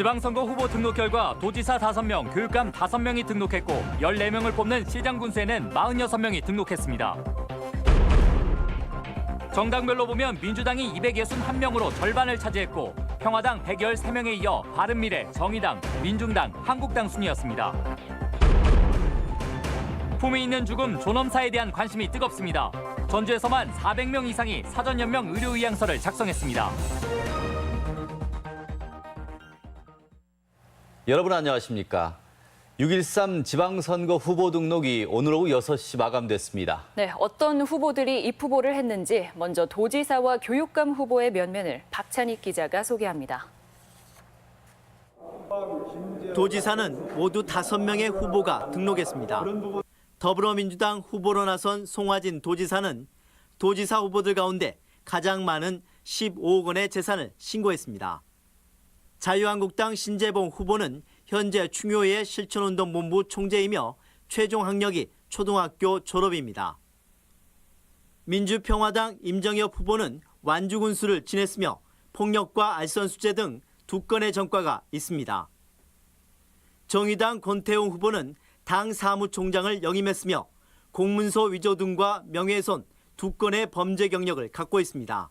지방선거 후보 등록 결과 도지사 5명, 교육감 5명이 등록했고 14명을 뽑는 시장군수에는 46명이 등록했습니다. 정당별로 보면 민주당이 261명으로 절반을 차지했고 평화당 113명에 이어 바른미래, 정의당, 민중당, 한국당 순이었습니다. 품위 있는 죽음, 존엄사에 대한 관심이 뜨겁습니다. 전주에서만 400명 이상이 사전연명 의료의향서를 작성했습니다. 여러분 안녕하십니까? 6.13 지방선거 후보 등록이 오늘 오후 6시 마감됐습니다. 네, 어떤 후보들이 입후보를 했는지 먼저 도지사와 교육감 후보의 면면을 박찬익 기자가 소개합니다. 도지사는 모두 5명의 후보가 등록했습니다. 더불어민주당 후보로 나선 송화진 도지사는 도지사 후보들 가운데 가장 많은 15억 원의 재산을 신고했습니다. 자유한국당 신재봉 후보는 현재 충효의 실천운동본부 총재이며 최종 학력이 초등학교 졸업입니다. 민주평화당 임정엽 후보는 완주군수를 지냈으며 폭력과 알선수재 등 2건의 전과가 있습니다. 정의당 권태웅 후보는 당 사무총장을 역임했으며 공문서 위조 등과 명예훼손 2건의 범죄 경력을 갖고 있습니다.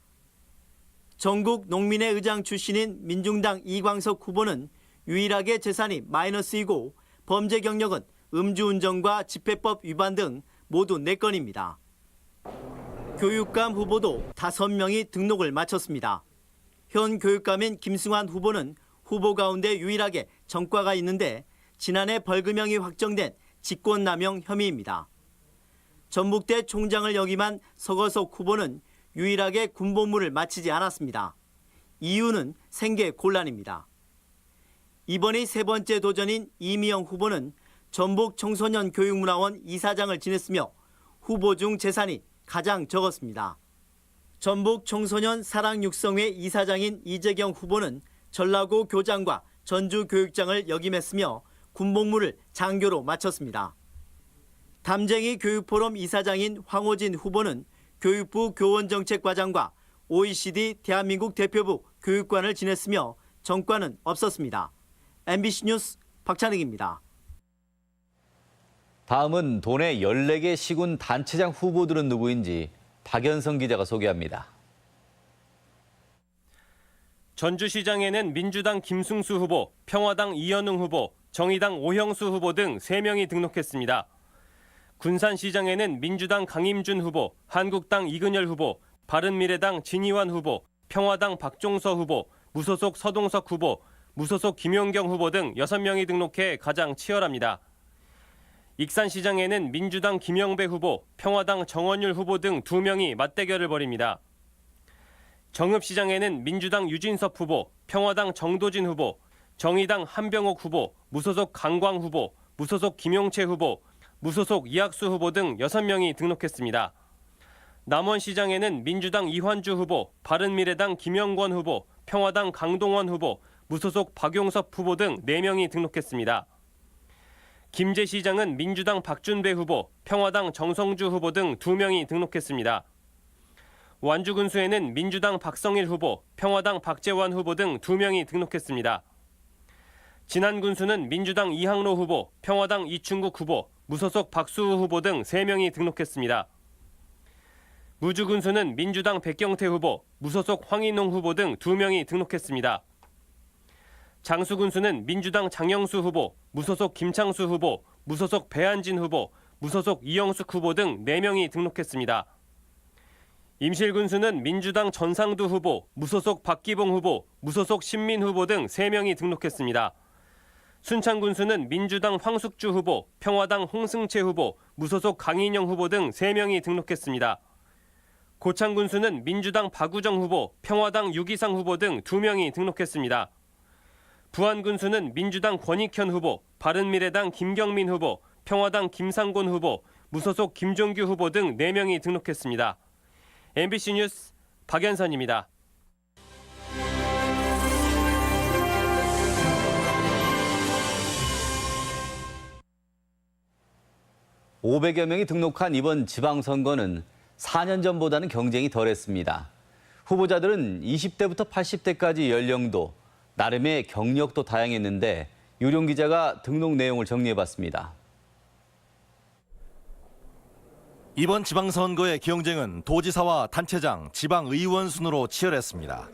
전국 농민의 의장 출신인 민중당 이광석 후보는 유일하게 재산이 마이너스이고 범죄 경력은 음주운전과 집회법 위반 등 모두 4건입니다. 교육감 후보도 5명이 등록을 마쳤습니다. 현 교육감인 김승환 후보는 후보 가운데 유일하게 전과가 있는데 지난해 벌금형이 확정된 직권남용 혐의입니다. 전북대 총장을 역임한 서거석 후보는 유일하게 군복무를 마치지 않았습니다. 이유는 생계 곤란입니다. 이번이 3번째 도전인 이미영 후보는 전북 청소년 교육문화원 이사장을 지냈으며 후보 중 재산이 가장 적었습니다. 전북 청소년 사랑육성회 이사장인 이재경 후보는 전라고 교장과 전주 교육장을 역임했으며 군복무를 장교로 마쳤습니다. 담쟁이 교육포럼 이사장인 황호진 후보는 교육부 교원정책과장과 OECD 대한민국 대표부 교육관을 지냈으며 전과는 없었습니다. MBC 뉴스 박찬익입니다. 다음은 도내 14개 시군 단체장 후보들은 누구인지 박연성 기자가 소개합니다. 전주시장에는 민주당 김승수 후보, 평화당 이현웅 후보, 정의당 오형수 후보 등 3명이 등록했습니다. 군산시장에는 민주당 강임준 후보, 한국당 이근열 후보, 바른미래당 진희환 후보, 평화당 박종서 후보, 무소속 서동석 후보, 무소속 김용경 후보 등 6명이 등록해 가장 치열합니다. 익산시장에는 민주당 김영배 후보, 평화당 정원율 후보 등 2명이 맞대결을 벌입니다. 정읍시장에는 민주당 유진섭 후보, 평화당 정도진 후보, 정의당 한병옥 후보, 무소속 강광 후보, 무소속 김용채 후보, 무소속 이학수 후보 등 6명이 등록했습니다. 남원시장에는 민주당 이환주 후보, 바른미래당 김영권 후보, 평화당 강동원 후보, 무소속 박용섭 후보 등 4명이 등록했습니다. 김제시장은 민주당 박준배 후보, 평화당 정성주 후보 등 2명이 등록했습니다. 완주군수에는 민주당 박성일 후보, 평화당 박재환 후보 등 2명이 등록했습니다. 진안군수는 민주당 이항로 후보, 평화당 이충국 후보, 무소속 박수우 후보 등 3명이 등록했습니다. 무주군수는 민주당 백경태 후보, 무소속 황인홍 후보 등 2명이 등록했습니다. 장수군수는 민주당 장영수 후보, 무소속 김창수 후보, 무소속 배한진 후보, 무소속 이영숙 후보 등 4명이 등록했습니다. 임실군수는 민주당 전상두 후보, 무소속 박기봉 후보, 무소속 신민 후보 등 3명이 등록했습니다. 순창군수는 민주당 황숙주 후보, 평화당 홍승채 후보, 무소속 강인영 후보 등 3명이 등록했습니다. 고창군수는 민주당 박우정 후보, 평화당 유기상 후보 등 2명이 등록했습니다. 부안군수는 민주당 권익현 후보, 바른미래당 김경민 후보, 평화당 김상곤 후보, 무소속 김종규 후보 등 4명이 등록했습니다. MBC 뉴스 박연선입니다. 500여 명이 등록한 이번 지방선거는 4년 전보다는 경쟁이 덜했습니다. 후보자들은 20대부터 80대까지 연령도, 나름의 경력도 다양했는데 유룡 기자가 등록 내용을 정리해봤습니다. 이번 지방선거의 경쟁은 도지사와 단체장, 지방의원 순으로 치열했습니다.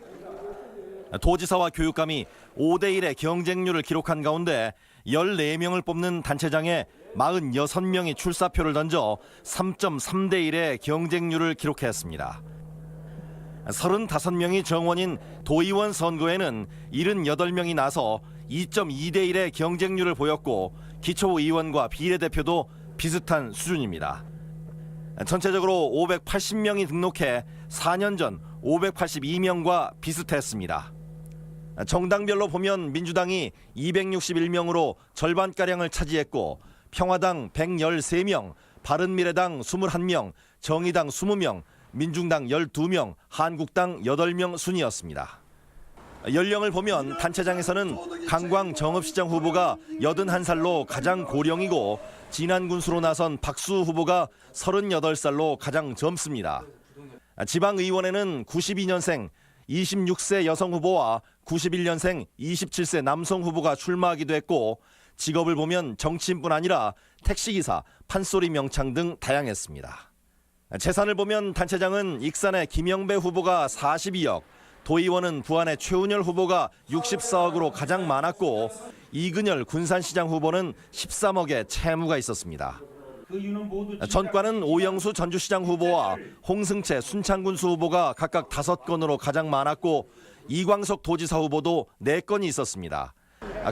도지사와 교육감이 5대1의 경쟁률을 기록한 가운데 14명을 뽑는 단체장에 46명이 출사표를 던져 3.3대1의 경쟁률을 기록했습니다. 35명이 정원인 도의원 선거에는 78명이 나서 2.2대1의 경쟁률을 보였고 기초의원과 비례대표도 비슷한 수준입니다. 전체적으로 580명이 등록해 4년 전 582명과 비슷했습니다. 정당별로 보면 민주당이 261명으로 절반가량을 차지했고 평화당 113명, 바른미래당 21명, 정의당 20명, 민중당 12명, 한국당 8명 순이었습니다. 연령을 보면 단체장에서는 강광 정읍시장 후보가 81살로 가장 고령이고 진안 군수로 나선 박수 후보가 38살로 가장 젊습니다. 지방의원에는 92년생 26세 여성 후보와 91년생 27세 남성 후보가 출마하기도 했고 직업을 보면 정치인뿐 아니라 택시기사, 판소리 명창 등 다양했습니다. 재산을 보면 단체장은 익산의 김영배 후보가 42억, 도의원은 부안의 최운열 후보가 64억으로 가장 많았고 이근열 군산시장 후보는 13억의 채무가 있었습니다. 전과는 오영수 전주시장 후보와 홍승채 순창군수 후보가 각각 5건으로 가장 많았고 이광석 도지사 후보도 4건이 있었습니다.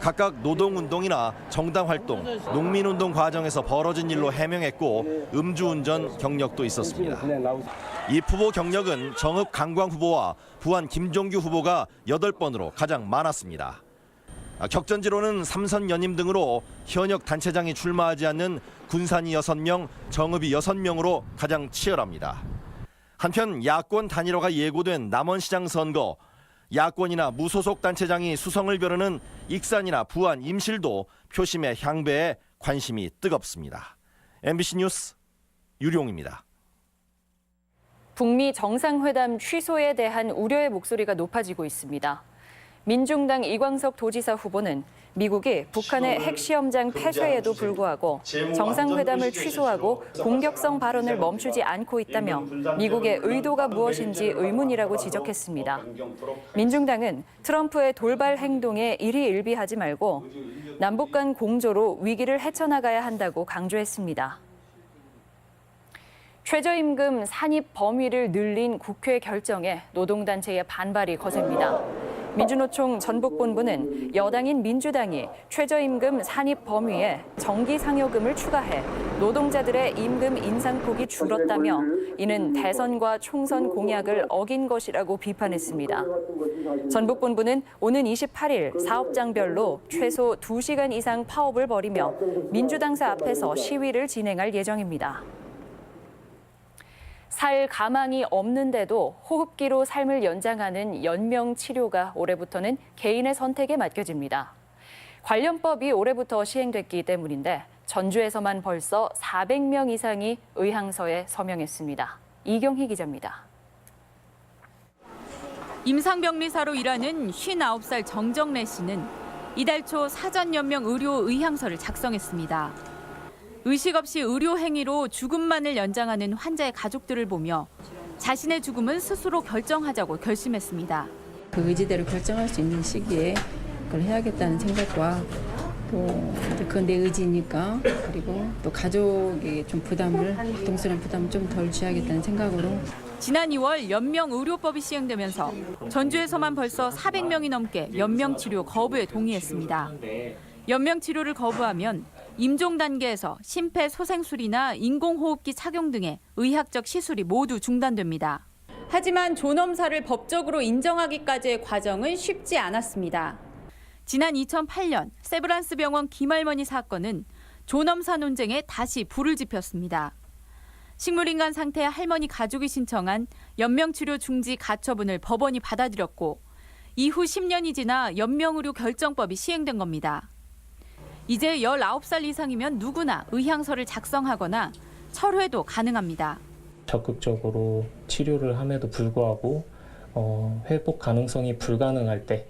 각각 노동운동이나 정당활동, 농민운동 과정에서 벌어진 일로 해명했고 음주운전 경력도 있었습니다. 이 후보 경력은 정읍 강광 후보와 부안 김종규 후보가 8번으로 가장 많았습니다. 격전지로는 삼선 연임 등으로 현역 단체장이 출마하지 않는 군산이 6명, 정읍이 6명으로 가장 치열합니다. 한편 야권 단일화가 예고된 남원시장 선거, 야권이나 무소속 단체장이 수성을 벼르는 익산이나 부안, 임실도 표심의 향배에 관심이 뜨겁습니다. MBC 뉴스 유룡입니다. 북미 정상회담 취소에 대한 우려의 목소리가 높아지고 있습니다. 민중당 이광석 도지사 후보는 미국이 북한의 핵시험장 폐쇄에도 불구하고 정상회담을 취소하고 공격성 발언을 멈추지 않고 있다며 미국의 의도가 무엇인지 의문이라고 지적했습니다. 민중당은 트럼프의 돌발 행동에 일희일비하지 말고 남북 간 공조로 위기를 헤쳐나가야 한다고 강조했습니다. 최저임금 산입 범위를 늘린 국회 결정에 노동단체의 반발이 거셉니다. 민주노총 전북본부는 여당인 민주당이 최저임금 산입 범위에 정기상여금을 추가해 노동자들의 임금 인상폭이 줄었다며 이는 대선과 총선 공약을 어긴 것이라고 비판했습니다. 전북본부는 오는 28일 사업장별로 최소 2시간 이상 파업을 벌이며 민주당사 앞에서 시위를 진행할 예정입니다. 살 가망이 없는데도 호흡기로 삶을 연장하는 연명 치료가 올해부터는 개인의 선택에 맡겨집니다. 관련법이 올해부터 시행됐기 때문인데 전주에서만 벌써 400명 이상이 의향서에 서명했습니다. 이경희 기자입니다. 임상병리사로 일하는 59살 정정래 씨는 이달 초 사전연명 의료 의향서를 작성했습니다. 의식 없이 의료 행위로 죽음만을 연장하는 환자의 가족들을 보며 자신의 죽음은 스스로 결정하자고 결심했습니다. 그 의지대로 결정할 수 있는 시기에 그걸 해야겠다는 생각과 또 그건 내 의지니까 그리고 또 가족에게 좀 고통스러운 부담을 좀 덜 취하겠다는 생각으로 지난 2월 연명의료법이 시행되면서 전주에서만 벌써 400명이 넘게 연명치료 거부에 동의했습니다. 연명치료를 거부하면 임종 단계에서 심폐소생술이나 인공호흡기 착용 등의 의학적 시술이 모두 중단됩니다. 하지만 존엄사를 법적으로 인정하기까지의 과정은 쉽지 않았습니다. 지난 2008년 세브란스 병원 김할머니 사건은 존엄사 논쟁에 다시 불을 지폈습니다. 식물인간 상태의 할머니 가족이 신청한 연명치료 중지 가처분을 법원이 받아들였고 이후 10년이 지나 연명의료 결정법이 시행된 겁니다. 이제 19살 이상이면 누구나 의향서를 작성하거나 철회도 가능합니다. 적극적으로 치료를 함에도 불구하고 회복 가능성이 불가능할 때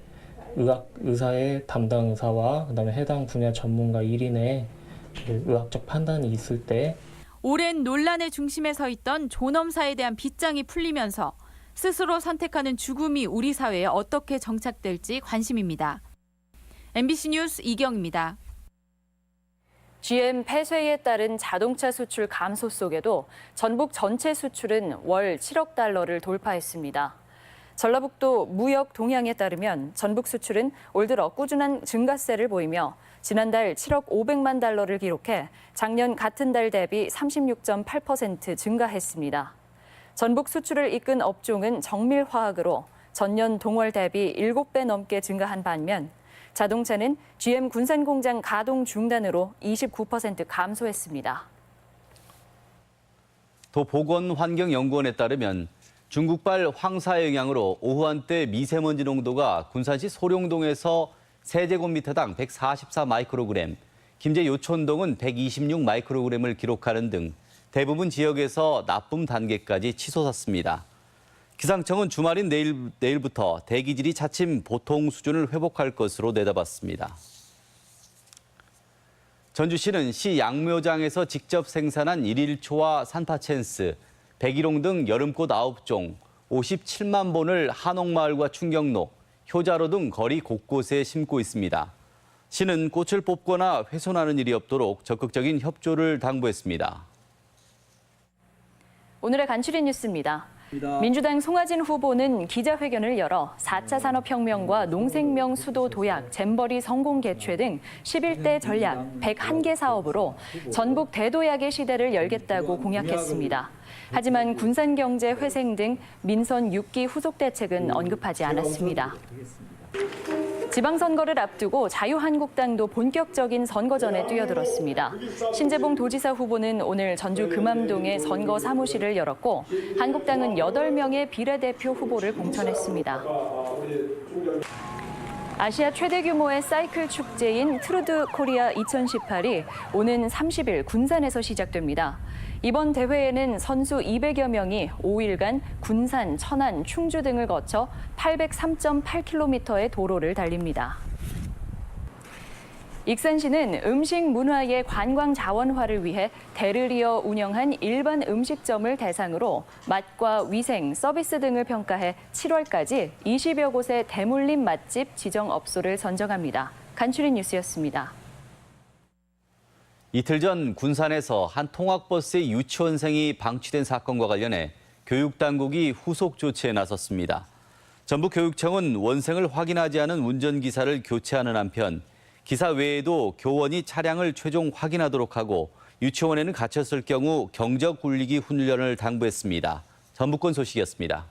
의사의 담당 의사와 그다음에 해당 분야 전문가 1인의 그 의학적 판단이 있을 때 오랜 논란의 중심에 서 있던 존엄사에 대한 빗장이 풀리면서 스스로 선택하는 죽음이 우리 사회에 어떻게 정착될지 관심입니다. MBC 뉴스 이경입니다. GM 폐쇄에 따른 자동차 수출 감소 속에도 전북 전체 수출은 월 7억 달러를 돌파했습니다. 전라북도 무역 동향에 따르면 전북 수출은 올 들어 꾸준한 증가세를 보이며 지난달 7억 500만 달러를 기록해 작년 같은 달 대비 36.8% 증가했습니다. 전북 수출을 이끈 업종은 정밀화학으로 전년 동월 대비 7배 넘게 증가한 반면 자동차는 GM 군산 공장 가동 중단으로 29% 감소했습니다. 도보건환경연구원에 따르면 중국발 황사의 영향으로 오후 한때 미세먼지 농도가 군산시 소룡동에서 세제곱미터당 144 마이크로그램, 김제 요촌동은 126 마이크로그램을 기록하는 등 대부분 지역에서 나쁨 단계까지 치솟았습니다. 기상청은 주말인 내일부터 대기질이 차츰 보통 수준을 회복할 것으로 내다봤습니다. 전주시는 시 양묘장에서 직접 생산한 일일초와 산파챈스, 백일홍 등 여름꽃 9종, 57만 본을 한옥마을과 충경로, 효자로 등 거리 곳곳에 심고 있습니다. 시는 꽃을 뽑거나 훼손하는 일이 없도록 적극적인 협조를 당부했습니다. 오늘의 간추린 뉴스입니다. 민주당 송하진 후보는 기자회견을 열어 4차 산업혁명과 농생명 수도 도약, 잼버리 성공 개최 등 11대 전략 101개 사업으로 전북 대도약의 시대를 열겠다고 공약했습니다. 하지만 군산경제 회생 등 민선 6기 후속 대책은 언급하지 않았습니다. 지방선거를 앞두고 자유한국당도 본격적인 선거전에 뛰어들었습니다. 신재봉 도지사 후보는 오늘 전주 금암동에 선거 사무실을 열었고 한국당은 8명의 비례대표 후보를 공천했습니다. 아시아 최대 규모의 사이클 축제인 트루드 코리아 2018이 오는 30일 군산에서 시작됩니다. 이번 대회에는 선수 200여 명이 5일간 군산, 천안, 충주 등을 거쳐 803.8km의 도로를 달립니다. 익산시는 음식 문화의 관광 자원화를 위해 대를 이어 운영한 일반 음식점을 대상으로 맛과 위생, 서비스 등을 평가해 7월까지 20여 곳의 대물림 맛집 지정업소를 선정합니다. 간추린 뉴스였습니다. 이틀 전 군산에서 한 통학버스의 유치원생이 방치된 사건과 관련해 교육당국이 후속 조치에 나섰습니다. 전북교육청은 원생을 확인하지 않은 운전기사를 교체하는 한편 기사 외에도 교원이 차량을 최종 확인하도록 하고 유치원에는 갇혔을 경우 경적 굴리기 훈련을 당부했습니다. 전북권 소식이었습니다.